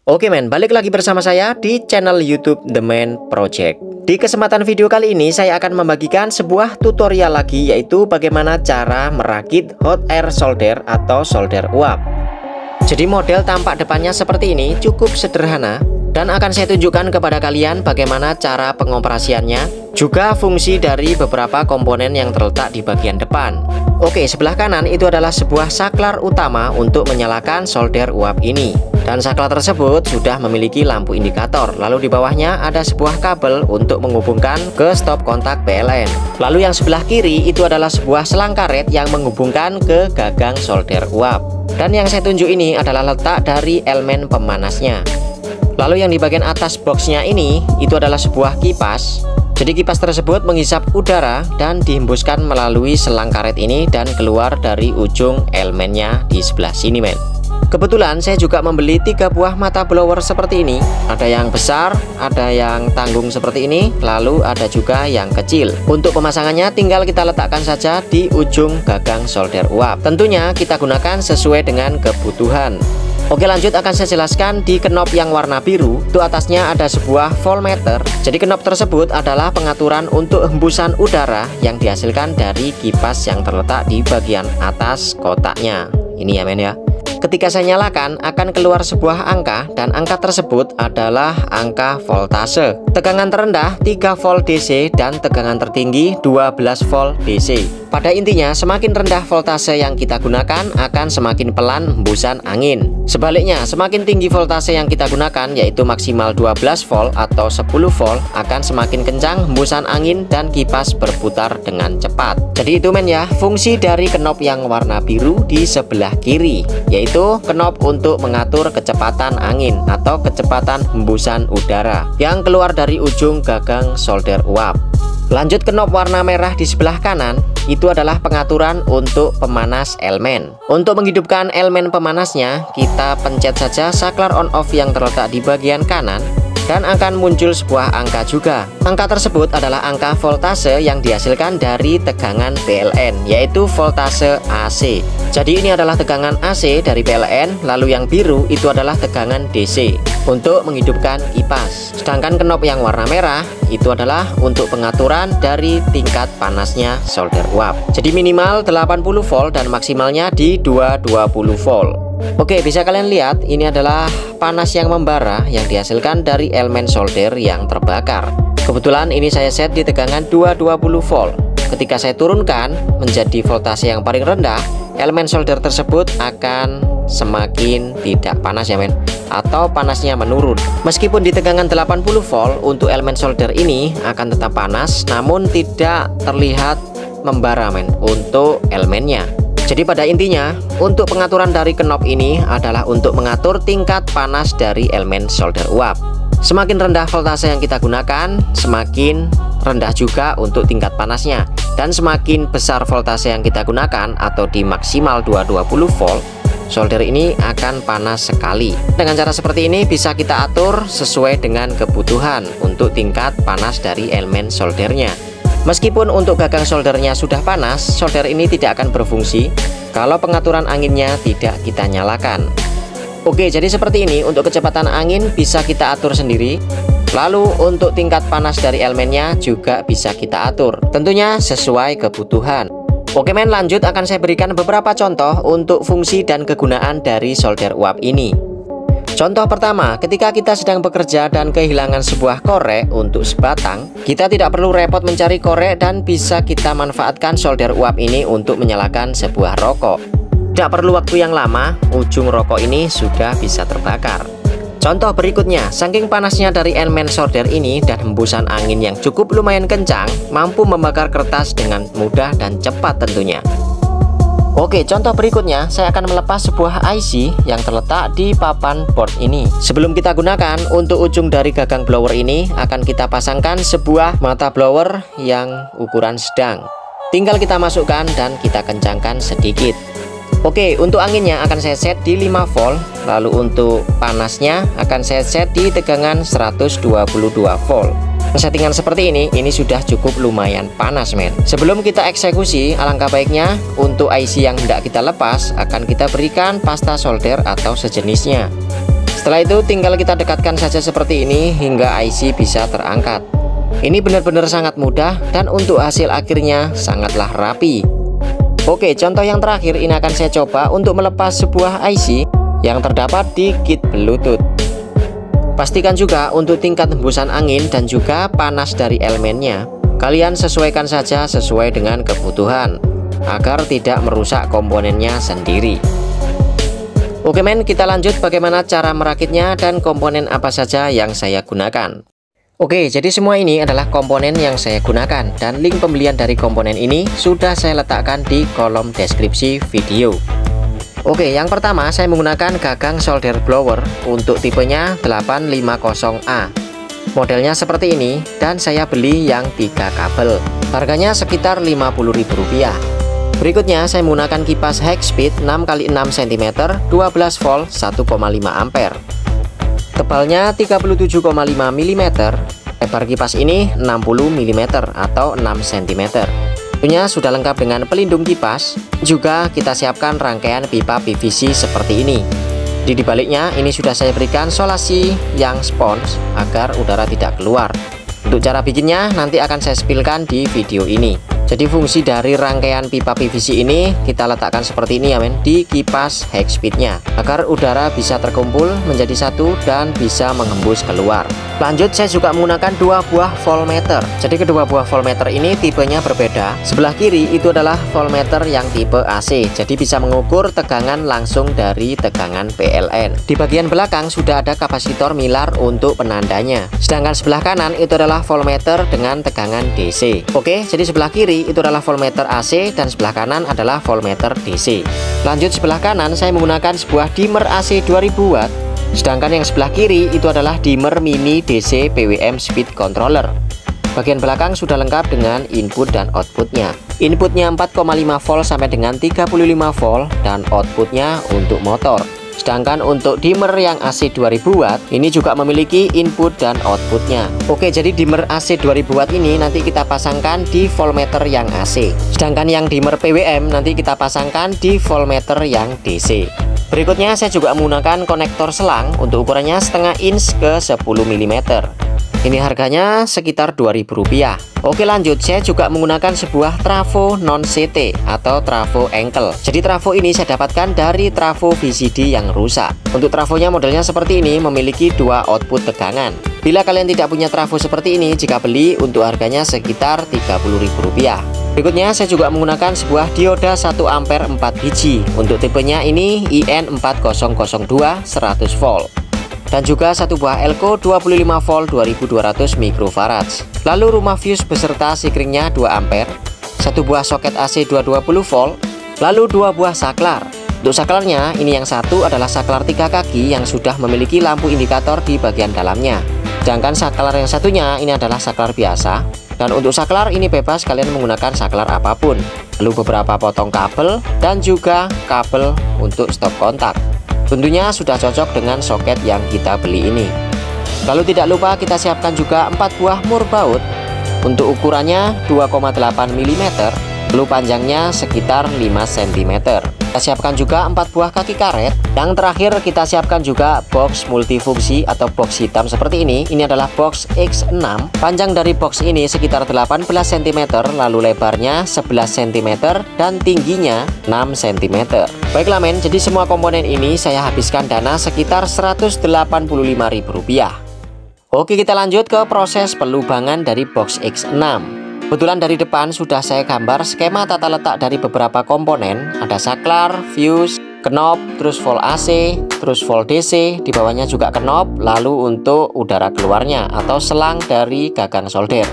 Oke men, balik lagi bersama saya di channel YouTube The Man Project. Di kesempatan video kali ini saya akan membagikan sebuah tutorial lagi, yaitu bagaimana cara merakit hot air solder atau solder uap. Jadi model tampak depannya seperti ini, cukup sederhana, dan akan saya tunjukkan kepada kalian bagaimana cara pengoperasiannya, juga fungsi dari beberapa komponen yang terletak di bagian depan. Oke, sebelah kanan itu adalah sebuah saklar utama untuk menyalakan solder uap ini. Dan saklar tersebut sudah memiliki lampu indikator. Lalu di bawahnya ada sebuah kabel untuk menghubungkan ke stop kontak PLN. Lalu yang sebelah kiri itu adalah sebuah selang karet yang menghubungkan ke gagang solder uap. Dan yang saya tunjuk ini adalah letak dari elemen pemanasnya. Lalu yang di bagian atas boxnya ini itu adalah sebuah kipas. Jadi kipas tersebut menghisap udara dan dihembuskan melalui selang karet ini dan keluar dari ujung elemennya di sebelah sini men. Kebetulan saya juga membeli 3 buah mata blower seperti ini. Ada yang besar, ada yang tanggung seperti ini, lalu ada juga yang kecil. Untuk pemasangannya tinggal kita letakkan saja di ujung gagang solder uap. Tentunya kita gunakan sesuai dengan kebutuhan. Oke, lanjut akan saya jelaskan di knob yang warna biru. Itu atasnya ada sebuah voltmeter. Jadi knob tersebut adalah pengaturan untuk hembusan udara yang dihasilkan dari kipas yang terletak di bagian atas kotaknya. Ini ya men ya. Ketika saya nyalakan akan keluar sebuah angka, dan angka tersebut adalah angka voltase. Tegangan terendah 3 volt DC dan tegangan tertinggi 12 volt DC. Pada intinya semakin rendah voltase yang kita gunakan akan semakin pelan hembusan angin. Sebaliknya semakin tinggi voltase yang kita gunakan, yaitu maksimal 12 volt atau 10 volt, akan semakin kencang hembusan angin dan kipas berputar dengan cepat. Jadi itu men ya, fungsi dari knob yang warna biru di sebelah kiri, yaitu knob untuk mengatur kecepatan angin atau kecepatan hembusan udara yang keluar dari ujung gagang solder uap. Lanjut knob warna merah di sebelah kanan, itu adalah pengaturan untuk pemanas elemen. Untuk menghidupkan elemen pemanasnya, kita pencet saja saklar on off yang terletak di bagian kanan, dan akan muncul sebuah angka juga. Angka tersebut adalah angka voltase yang dihasilkan dari tegangan PLN, yaitu voltase AC. Jadi ini adalah tegangan AC dari PLN, lalu yang biru itu adalah tegangan DC untuk menghidupkan kipas. Sedangkan knob yang warna merah itu adalah untuk pengaturan dari tingkat panasnya solder uap. Jadi minimal 80 volt dan maksimalnya di 220 volt. Oke, bisa kalian lihat ini adalah panas yang membara yang dihasilkan dari elemen solder yang terbakar. Kebetulan ini saya set di tegangan 220 volt. Ketika saya turunkan menjadi voltase yang paling rendah, elemen solder tersebut akan semakin tidak panas ya men, atau panasnya menurun. Meskipun di tegangan 80 volt untuk elemen solder ini akan tetap panas, namun tidak terlihat membara men untuk elemennya. Jadi pada intinya untuk pengaturan dari knob ini adalah untuk mengatur tingkat panas dari elemen solder uap. Semakin rendah voltase yang kita gunakan, semakin rendah juga untuk tingkat panasnya. Dan semakin besar voltase yang kita gunakan atau di maksimal 220 volt, solder ini akan panas sekali. Dengan cara seperti ini bisa kita atur sesuai dengan kebutuhan untuk tingkat panas dari elemen soldernya. Meskipun untuk gagang soldernya sudah panas, solder ini tidak akan berfungsi kalau pengaturan anginnya tidak kita nyalakan. Oke, jadi seperti ini untuk kecepatan angin bisa kita atur sendiri. Lalu untuk tingkat panas dari elemennya juga bisa kita atur, tentunya sesuai kebutuhan. Oke men, lanjut akan saya berikan beberapa contoh untuk fungsi dan kegunaan dari solder uap ini. Contoh pertama, ketika kita sedang bekerja dan kehilangan sebuah korek untuk sebatang, kita tidak perlu repot mencari korek dan bisa kita manfaatkan solder uap ini untuk menyalakan sebuah rokok. Tidak perlu waktu yang lama, ujung rokok ini sudah bisa terbakar. Contoh berikutnya, saking panasnya dari elemen solder ini dan hembusan angin yang cukup lumayan kencang, mampu membakar kertas dengan mudah dan cepat tentunya. Oke, contoh berikutnya saya akan melepas sebuah IC yang terletak di papan board ini. Sebelum kita gunakan, untuk ujung dari gagang blower ini akan kita pasangkan sebuah mata blower yang ukuran sedang. Tinggal kita masukkan dan kita kencangkan sedikit. Oke, untuk anginnya akan saya set di 5 volt. Lalu untuk panasnya akan saya set di tegangan 122 volt. Settingan seperti ini sudah cukup lumayan panas men. Sebelum kita eksekusi, alangkah baiknya untuk IC yang hendak kita lepas akan kita berikan pasta solder atau sejenisnya. Setelah itu tinggal kita dekatkan saja seperti ini hingga IC bisa terangkat. Ini benar-benar sangat mudah dan untuk hasil akhirnya sangatlah rapi. Oke, contoh yang terakhir ini akan saya coba untuk melepas sebuah IC yang terdapat di kit Bluetooth. Pastikan juga untuk tingkat hembusan angin dan juga panas dari elemennya, kalian sesuaikan saja sesuai dengan kebutuhan agar tidak merusak komponennya sendiri. Oke men, kita lanjut bagaimana cara merakitnya dan komponen apa saja yang saya gunakan. Oke, jadi semua ini adalah komponen yang saya gunakan dan link pembelian dari komponen ini sudah saya letakkan di kolom deskripsi video. Oke, yang pertama saya menggunakan gagang solder blower untuk tipenya 850A. Modelnya seperti ini dan saya beli yang 3 kabel. Harganya sekitar Rp50.000. Berikutnya saya menggunakan kipas high speed 6x6 cm 12 volt 1,5 ampere. Tebalnya 37,5 mm. Lebar kipas ini 60 mm atau 6 cm. Tentunya sudah lengkap dengan pelindung kipas. Juga kita siapkan rangkaian pipa PVC seperti ini. Di baliknya ini sudah saya berikan solasi yang spons agar udara tidak keluar. Untuk cara bikinnya nanti akan saya spillkan di video ini. Jadi fungsi dari rangkaian pipa PVC ini kita letakkan seperti ini ya men, di kipas high speednya agar udara bisa terkumpul menjadi satu dan bisa menghembus keluar. Lanjut saya juga menggunakan 2 buah voltmeter. Jadi kedua buah voltmeter ini tipenya berbeda. Sebelah kiri itu adalah voltmeter yang tipe AC, jadi bisa mengukur tegangan langsung dari tegangan PLN. Di bagian belakang sudah ada kapasitor milar untuk penandanya. Sedangkan sebelah kanan itu adalah voltmeter dengan tegangan DC. Oke, jadi sebelah kiri itu adalah voltmeter AC dan sebelah kanan adalah voltmeter DC. Lanjut sebelah kanan saya menggunakan sebuah dimmer AC 2000 watt. Sedangkan yang sebelah kiri itu adalah dimmer mini DC PWM speed controller. Bagian belakang sudah lengkap dengan input dan outputnya. Inputnya 4,5 volt sampai dengan 35 volt dan outputnya untuk motor. Sedangkan untuk dimmer yang AC 2000 watt ini juga memiliki input dan outputnya. Oke, jadi dimmer AC 2000 watt ini nanti kita pasangkan di voltmeter yang AC. Sedangkan yang dimmer PWM nanti kita pasangkan di voltmeter yang DC. Berikutnya saya juga menggunakan konektor selang untuk ukurannya setengah inch ke 10 mm. Ini harganya sekitar Rp2.000. Oke lanjut, saya juga menggunakan sebuah trafo non CT atau trafo ankle. Jadi trafo ini saya dapatkan dari trafo VCD yang rusak. Untuk trafonya modelnya seperti ini, memiliki 2 output tegangan. Bila kalian tidak punya trafo seperti ini, jika beli untuk harganya sekitar Rp30.000. Berikutnya saya juga menggunakan sebuah dioda 1 ampere 4 biji. Untuk tipenya ini IN4002 100 volt. Dan juga satu buah elko 25 volt 2200 mikrofarads. Lalu rumah fuse beserta sikringnya 2 ampere, satu buah soket AC 220 volt, lalu 2 buah saklar. Untuk saklarnya ini yang satu adalah saklar 3 kaki yang sudah memiliki lampu indikator di bagian dalamnya. Sedangkan saklar yang satunya ini adalah saklar biasa. Dan untuk saklar ini bebas kalian menggunakan saklar apapun. Lalu beberapa potong kabel dan juga kabel untuk stop kontak. Tentunya sudah cocok dengan soket yang kita beli ini. Lalu tidak lupa kita siapkan juga 4 buah mur baut. Untuk ukurannya 2,8 mm, lalu panjangnya sekitar 5 cm. Kita siapkan juga 4 buah kaki karet. Yang terakhir kita siapkan juga box multifungsi atau box hitam seperti ini. Ini adalah box X6. Panjang dari box ini sekitar 18 cm, lalu lebarnya 11 cm dan tingginya 6 cm. Baiklah men, jadi semua komponen ini saya habiskan dana sekitar Rp185.000. Oke, kita lanjut ke proses pelubangan dari box X6. Kebetulan dari depan sudah saya gambar skema tata letak dari beberapa komponen. Ada saklar, fuse, knob, terus volt AC, terus volt DC. Di bawahnya juga knob, lalu untuk udara keluarnya atau selang dari gagang solder.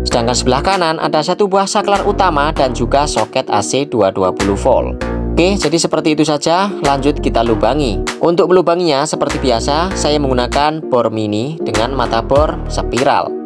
Sedangkan sebelah kanan ada satu buah saklar utama dan juga soket AC 220 volt. Oke, jadi seperti itu saja. Lanjut kita lubangi. Untuk melubanginya seperti biasa, saya menggunakan bor mini dengan mata bor spiral.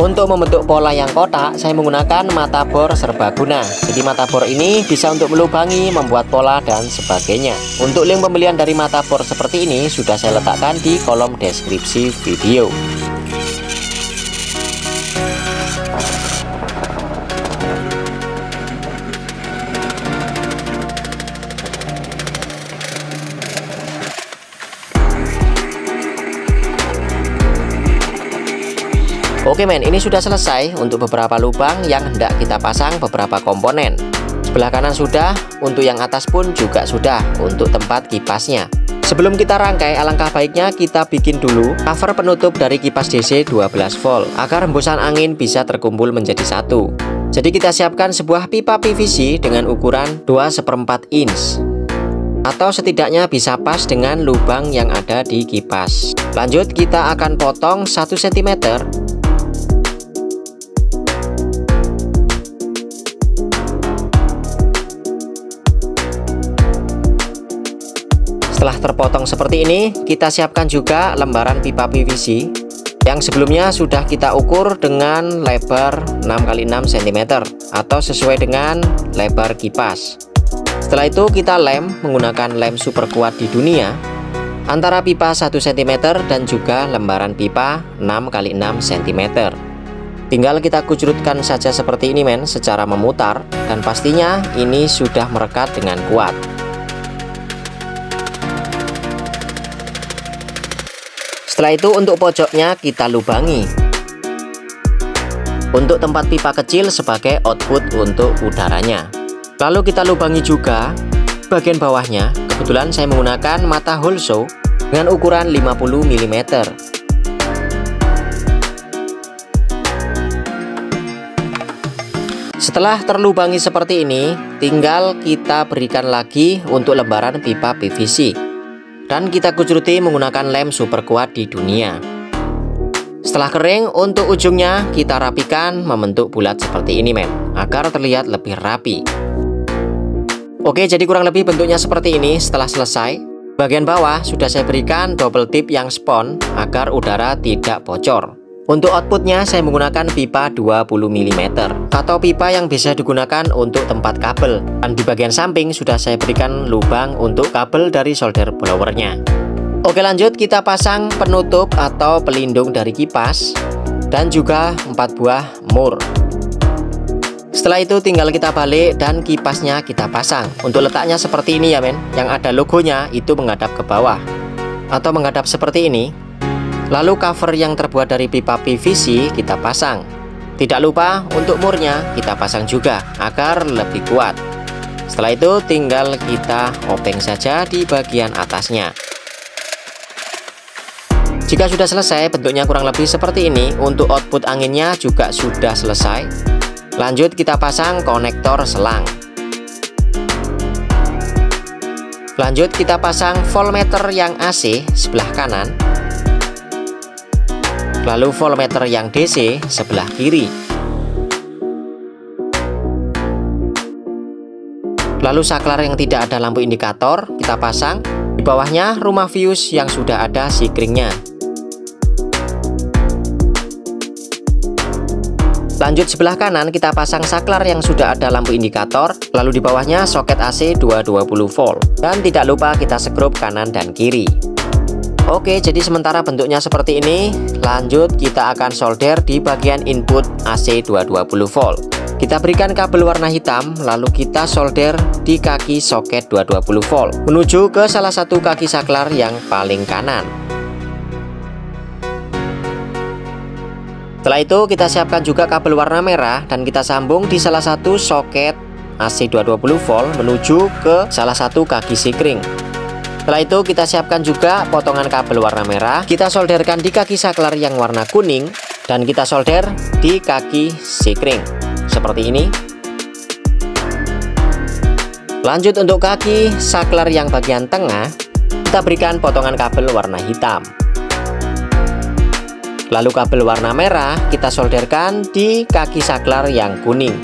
Untuk membentuk pola yang kotak, saya menggunakan mata bor serbaguna. Jadi mata bor ini bisa untuk melubangi, membuat pola, dan sebagainya. Untuk link pembelian dari mata bor seperti ini sudah saya letakkan di kolom deskripsi video. Oke men, ini sudah selesai untuk beberapa lubang yang hendak kita pasang beberapa komponen. Sebelah kanan sudah, untuk yang atas pun juga sudah untuk tempat kipasnya. Sebelum kita rangkai, alangkah baiknya kita bikin dulu cover penutup dari kipas DC 12 volt agar hembusan angin bisa terkumpul menjadi satu. Jadi kita siapkan sebuah pipa PVC dengan ukuran 2/4 inch atau setidaknya bisa pas dengan lubang yang ada di kipas. Lanjut kita akan potong 1 cm. Setelah terpotong seperti ini, kita siapkan juga lembaran pipa PVC yang sebelumnya sudah kita ukur dengan lebar 6x6 cm atau sesuai dengan lebar kipas. Setelah itu kita lem menggunakan lem super kuat di dunia antara pipa 1 cm dan juga lembaran pipa 6x6 cm. Tinggal kita kucurutkan saja seperti ini men, secara memutar, dan pastinya ini sudah merekat dengan kuat. Setelah itu untuk pojoknya kita lubangi untuk tempat pipa kecil sebagai output untuk udaranya. Lalu kita lubangi juga bagian bawahnya. Kebetulan saya menggunakan mata Holso dengan ukuran 50 mm. Setelah terlubangi seperti ini, tinggal kita berikan lagi untuk lembaran pipa PVC. Dan kita kucuruti menggunakan lem super kuat di dunia. Setelah kering, untuk ujungnya kita rapikan membentuk bulat seperti ini men, agar terlihat lebih rapi. Oke, jadi kurang lebih bentuknya seperti ini. Setelah selesai, bagian bawah sudah saya berikan double tip yang spon agar udara tidak bocor. Untuk outputnya saya menggunakan pipa 20 mm atau pipa yang bisa digunakan untuk tempat kabel, dan di bagian samping sudah saya berikan lubang untuk kabel dari solder blowernya. Oke, lanjut kita pasang penutup atau pelindung dari kipas dan juga 4 buah mur. Setelah itu tinggal kita balik dan kipasnya kita pasang. Untuk letaknya seperti ini ya men, yang ada logonya itu menghadap ke bawah atau menghadap seperti ini. Lalu cover yang terbuat dari pipa PVC kita pasang. Tidak lupa untuk murnya kita pasang juga agar lebih kuat. Setelah itu tinggal kita obeng saja di bagian atasnya. Jika sudah selesai, bentuknya kurang lebih seperti ini. Untuk output anginnya juga sudah selesai. Lanjut kita pasang konektor selang. Lanjut kita pasang voltmeter yang AC sebelah kanan, lalu voltmeter yang DC sebelah kiri. Lalu saklar yang tidak ada lampu indikator kita pasang. Di bawahnya rumah fuse yang sudah ada sikringnya. Lanjut sebelah kanan kita pasang saklar yang sudah ada lampu indikator. Lalu di bawahnya soket AC 220 volt. Dan tidak lupa kita sekrup kanan dan kiri. Oke, jadi sementara bentuknya seperti ini. Lanjut kita akan solder di bagian input AC 220 volt. Kita berikan kabel warna hitam, lalu kita solder di kaki soket 220 volt menuju ke salah satu kaki saklar yang paling kanan. Setelah itu kita siapkan juga kabel warna merah dan kita sambung di salah satu soket AC 220 volt menuju ke salah satu kaki sikring. Setelah itu kita siapkan juga potongan kabel warna merah, kita solderkan di kaki saklar yang warna kuning dan kita solder di kaki sikring seperti ini. Lanjut untuk kaki saklar yang bagian tengah, kita berikan potongan kabel warna hitam. Lalu kabel warna merah kita solderkan di kaki saklar yang kuning.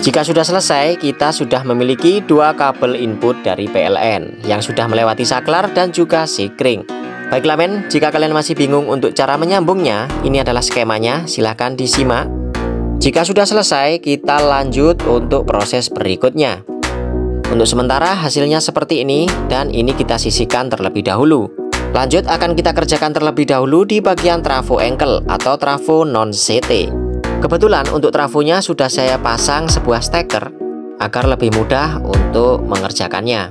Jika sudah selesai, kita sudah memiliki dua kabel input dari PLN yang sudah melewati saklar dan juga sikring. Baiklah men, jika kalian masih bingung untuk cara menyambungnya, ini adalah skemanya, silahkan disimak. Jika sudah selesai, kita lanjut untuk proses berikutnya. Untuk sementara hasilnya seperti ini, dan ini kita sisihkan terlebih dahulu. Lanjut akan kita kerjakan terlebih dahulu di bagian trafo ankle atau trafo non-CT. Kebetulan untuk trafonya sudah saya pasang sebuah steker agar lebih mudah untuk mengerjakannya.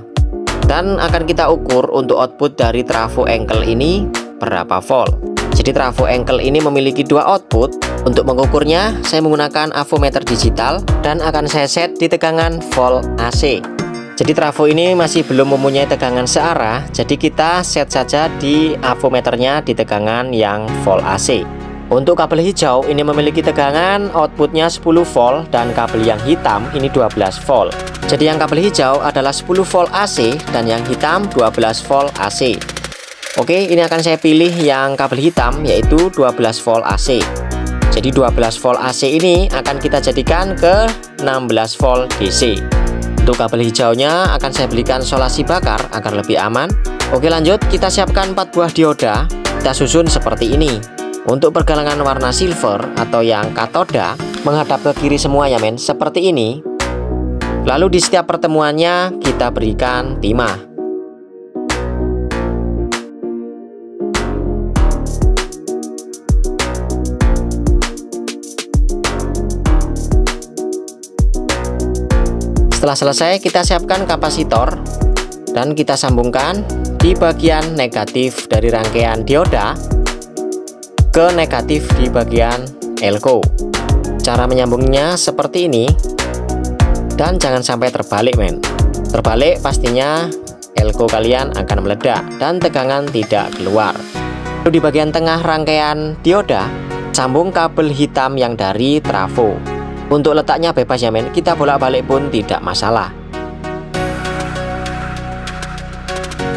Dan akan kita ukur untuk output dari trafo ankle ini berapa volt. Jadi trafo engkel ini memiliki dua output. Untuk mengukurnya saya menggunakan avometer digital dan akan saya set di tegangan volt AC. Jadi trafo ini masih belum mempunyai tegangan searah, jadi kita set saja di avometernya di tegangan yang volt AC. Untuk kabel hijau ini memiliki tegangan outputnya 10 volt dan kabel yang hitam ini 12 volt. Jadi yang kabel hijau adalah 10 volt AC dan yang hitam 12 volt AC. Oke, ini akan saya pilih yang kabel hitam yaitu 12 volt AC. Jadi 12 volt AC ini akan kita jadikan ke 16 volt DC. Untuk kabel hijaunya akan saya belikan solasi bakar agar lebih aman. Oke, lanjut kita siapkan 4 buah dioda. Kita susun seperti ini. Untuk pergelangan warna silver atau yang katoda menghadap ke kiri semua ya men, seperti ini. Lalu di setiap pertemuannya kita berikan timah. Setelah selesai kita siapkan kapasitor dan kita sambungkan di bagian negatif dari rangkaian dioda ke negatif di bagian elko. Cara menyambungnya seperti ini dan jangan sampai terbalik men. Terbalik pastinya elko kalian akan meledak dan tegangan tidak keluar. Lalu di bagian tengah rangkaian dioda sambung kabel hitam yang dari trafo. Untuk letaknya bebas ya men, kita bolak-balik pun tidak masalah.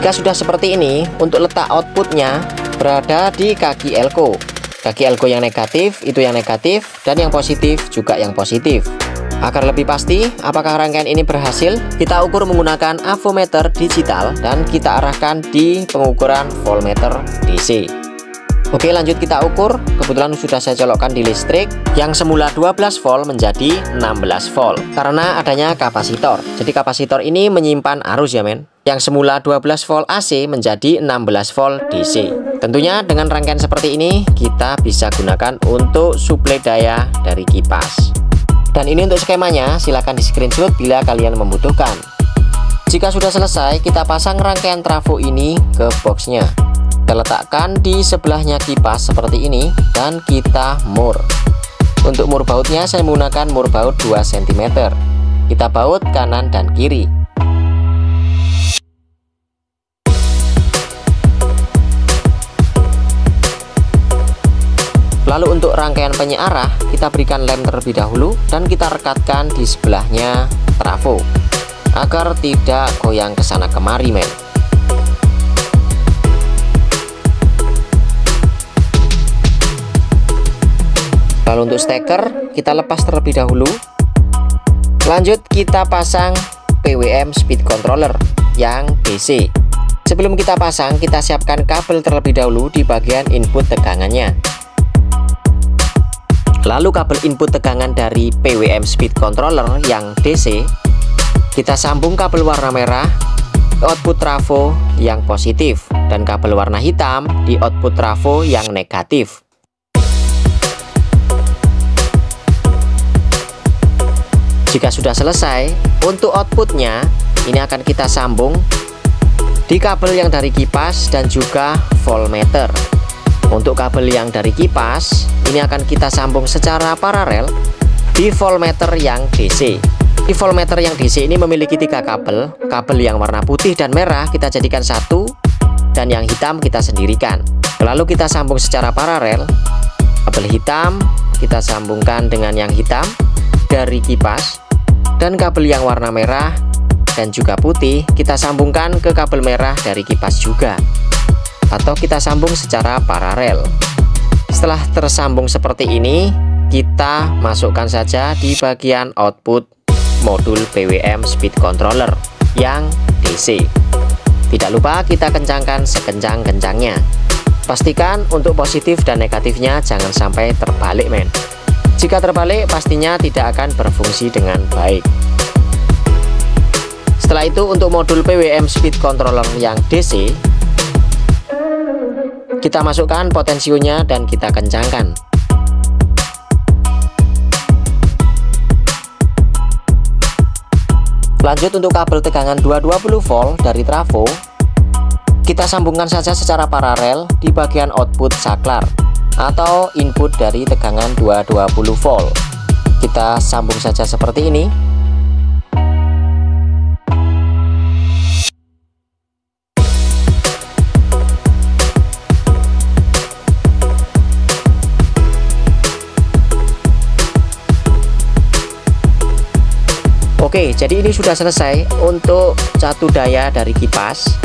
Jika sudah seperti ini, untuk letak outputnya berada di kaki elko. Kaki elko yang negatif itu yang negatif dan yang positif juga yang positif. Agar lebih pasti apakah rangkaian ini berhasil, kita ukur menggunakan avometer digital dan kita arahkan di pengukuran voltmeter DC. Oke, lanjut kita ukur. Kebetulan sudah saya colokkan di listrik yang semula 12 volt menjadi 16 volt karena adanya kapasitor. Jadi kapasitor ini menyimpan arus ya men. Yang semula 12 volt AC menjadi 16 volt DC. Tentunya dengan rangkaian seperti ini kita bisa gunakan untuk suplai daya dari kipas. Dan ini untuk skemanya, silahkan di screenshot bila kalian membutuhkan. Jika sudah selesai, kita pasang rangkaian trafo ini ke boxnya. Kita letakkan di sebelahnya kipas seperti ini dan kita mur. Untuk mur bautnya saya menggunakan mur baut 2 cm. Kita baut kanan dan kiri. Lalu untuk rangkaian penyearah kita berikan lem terlebih dahulu dan kita rekatkan di sebelahnya trafo agar tidak goyang ke sana kemari men. Lalu untuk steker kita lepas terlebih dahulu. Lanjut kita pasang PWM speed controller yang DC. Sebelum kita pasang, kita siapkan kabel terlebih dahulu di bagian input tegangannya. Lalu kabel input tegangan dari PWM speed controller yang DC kita sambung kabel warna merah ke output trafo yang positif dan kabel warna hitam di output trafo yang negatif. Jika sudah selesai, untuk outputnya ini akan kita sambung di kabel yang dari kipas dan juga voltmeter. Untuk kabel yang dari kipas ini akan kita sambung secara paralel di voltmeter yang DC. Di voltmeter yang DC ini memiliki 3 kabel. Kabel yang warna putih dan merah kita jadikan satu dan yang hitam kita sendirikan. Lalu kita sambung secara paralel. Kabel hitam kita sambungkan dengan yang hitam dari kipas dan kabel yang warna merah dan juga putih kita sambungkan ke kabel merah dari kipas juga, atau kita sambung secara paralel. Setelah tersambung seperti ini, kita masukkan saja di bagian output modul PWM speed controller yang DC. Tidak lupa kita kencangkan sekencang-kencangnya. Pastikan untuk positif dan negatifnya jangan sampai terbalik men. Jika terbalik pastinya tidak akan berfungsi dengan baik. Setelah itu untuk modul PWM speed controller yang DC kita masukkan potensionya dan kita kencangkan. Lanjut untuk kabel tegangan 220 volt dari trafo Kita sambungkan saja secara paralel di bagian output saklar atau input dari tegangan 220 volt. Kita sambung saja seperti ini. Oke, jadi ini sudah selesai untuk satu daya dari kipas.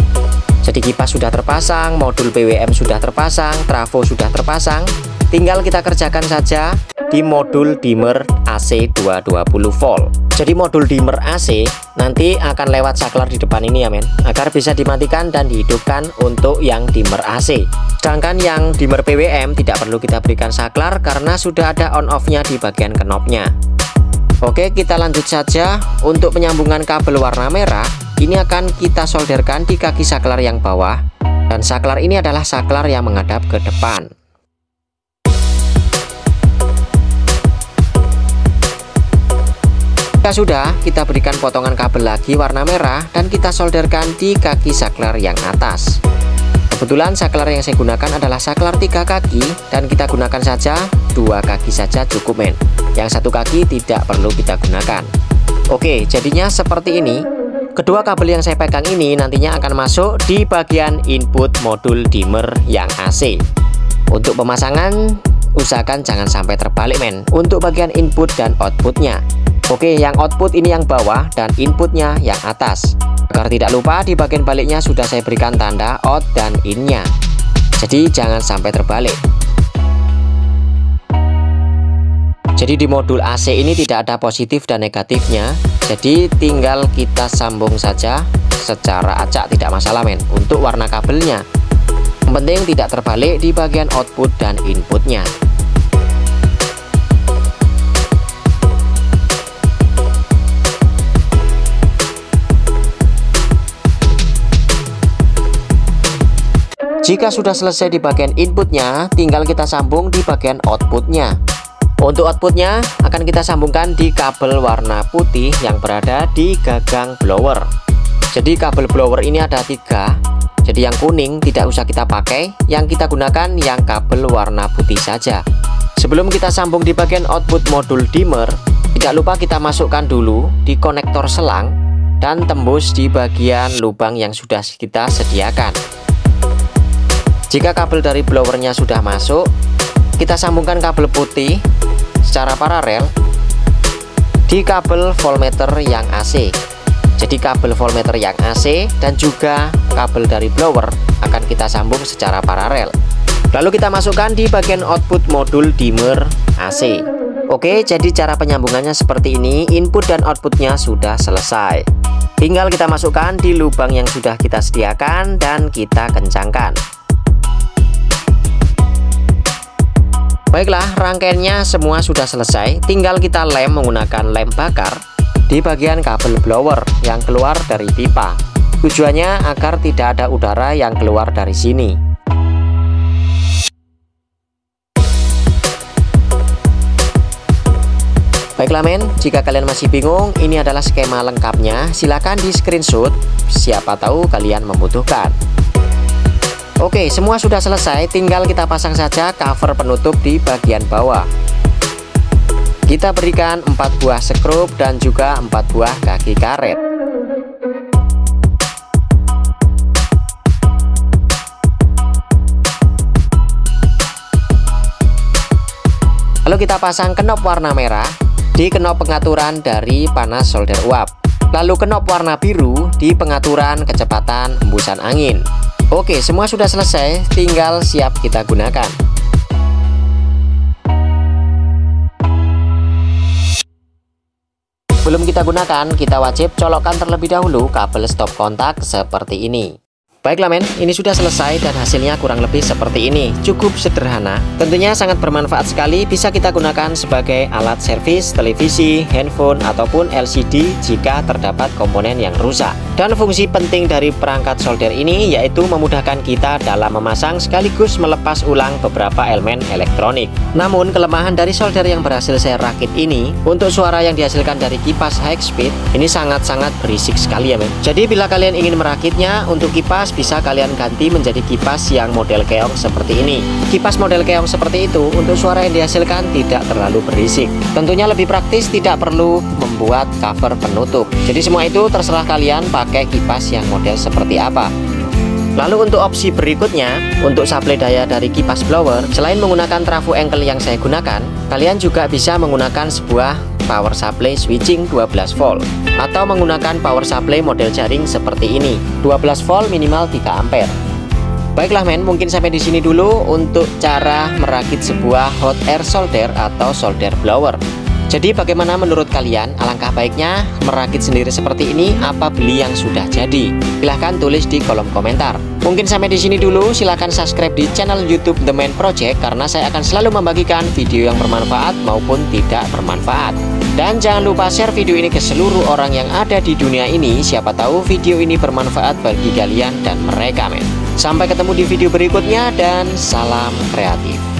Jadi kipas sudah terpasang, modul PWM sudah terpasang, trafo sudah terpasang. Tinggal kita kerjakan saja di modul dimmer AC 220 volt. Jadi modul dimmer AC nanti akan lewat saklar di depan ini ya men, agar bisa dimatikan dan dihidupkan untuk yang dimmer AC. Sedangkan yang dimmer PWM tidak perlu kita berikan saklar karena sudah ada on off-nya di bagian knopnya. Oke, kita lanjut saja untuk penyambungan kabel warna merah. Ini akan kita solderkan di kaki saklar yang bawah, dan saklar ini adalah saklar yang menghadap ke depan. Jika sudah, kita berikan potongan kabel lagi warna merah dan kita solderkan di kaki saklar yang atas. Kebetulan saklar yang saya gunakan adalah saklar 3 kaki dan kita gunakan saja 2 kaki saja cukup men. Yang 1 kaki tidak perlu kita gunakan. Oke, jadinya seperti ini. Kedua kabel yang saya pegang ini nantinya akan masuk di bagian input modul dimmer yang AC. Untuk pemasangan usahakan jangan sampai terbalik men, untuk bagian input dan outputnya. Oke, yang output ini yang bawah dan inputnya yang atas. Agar tidak lupa, di bagian baliknya sudah saya berikan tanda out dan in-nya. Jadi jangan sampai terbalik. Jadi di modul AC ini tidak ada positif dan negatifnya. Jadi tinggal kita sambung saja secara acak, tidak masalah men, untuk warna kabelnya. Yang penting tidak terbalik di bagian output dan inputnya. Jika sudah selesai di bagian inputnya, tinggal kita sambung di bagian outputnya. Untuk outputnya akan kita sambungkan di kabel warna putih yang berada di gagang blower. Jadi kabel blower ini ada 3. Jadi yang kuning tidak usah kita pakai, yang kita gunakan yang kabel warna putih saja. Sebelum kita sambung di bagian output modul dimmer, tidak lupa kita masukkan dulu di konektor selang dan tembus di bagian lubang yang sudah kita sediakan. Jika kabel dari blowernya sudah masuk, kita sambungkan kabel putih secara paralel di kabel voltmeter yang AC. Jadi kabel voltmeter yang AC dan juga kabel dari blower akan kita sambung secara paralel. Lalu kita masukkan di bagian output modul dimmer AC. Oke, jadi cara penyambungannya seperti ini. Input dan outputnya sudah selesai. Tinggal kita masukkan di lubang yang sudah kita sediakan dan kita kencangkan. Baiklah, rangkaiannya semua sudah selesai. Tinggal kita lem menggunakan lem bakar di bagian kabel blower yang keluar dari pipa. Tujuannya agar tidak ada udara yang keluar dari sini. Baiklah men, jika kalian masih bingung, ini adalah skema lengkapnya. Silahkan di screenshot, siapa tahu kalian membutuhkan. Oke, semua sudah selesai, tinggal kita pasang saja cover penutup di bagian bawah. Kita berikan 4 buah skrup dan juga 4 buah kaki karet. Lalu kita pasang knop warna merah di knop pengaturan dari panas solder uap. Lalu knop warna biru di pengaturan kecepatan hembusan angin. Oke, semua sudah selesai, tinggal siap kita gunakan. Sebelum kita gunakan, kita wajib colokkan terlebih dahulu kabel stop kontak seperti ini. Baiklah men, ini sudah selesai dan hasilnya kurang lebih seperti ini. Cukup sederhana, tentunya sangat bermanfaat sekali. Bisa kita gunakan sebagai alat servis televisi, handphone, ataupun LCD jika terdapat komponen yang rusak. Dan fungsi penting dari perangkat solder ini yaitu memudahkan kita dalam memasang sekaligus melepas ulang beberapa elemen elektronik. Namun kelemahan dari solder yang berhasil saya rakit ini, untuk suara yang dihasilkan dari kipas high speed ini sangat-sangat berisik sekali ya men. Jadi bila kalian ingin merakitnya untuk kipas, kipas bisa kalian ganti menjadi kipas yang model keong seperti ini. Kipas model keong seperti itu untuk suara yang dihasilkan tidak terlalu berisik. Tentunya lebih praktis, tidak perlu membuat cover penutup. Jadi semua itu terserah kalian pakai kipas yang model seperti apa. Lalu untuk opsi berikutnya, untuk suplai daya dari kipas blower, selain menggunakan trafo ankle yang saya gunakan, kalian juga bisa menggunakan sebuah power supply switching 12 volt atau menggunakan power supply model jaring seperti ini, 12 volt minimal 3 ampere. Baiklah men, mungkin sampai di sini dulu untuk cara merakit sebuah hot air solder atau solder blower. Jadi bagaimana menurut kalian? Alangkah baiknya merakit sendiri seperti ini apa beli yang sudah jadi? Silahkan tulis di kolom komentar. Mungkin sampai di sini dulu. Silahkan subscribe di channel YouTube The Man Project karena saya akan selalu membagikan video yang bermanfaat maupun tidak bermanfaat. Dan jangan lupa share video ini ke seluruh orang yang ada di dunia ini. Siapa tahu video ini bermanfaat bagi kalian dan mereka men. Sampai ketemu di video berikutnya dan salam kreatif.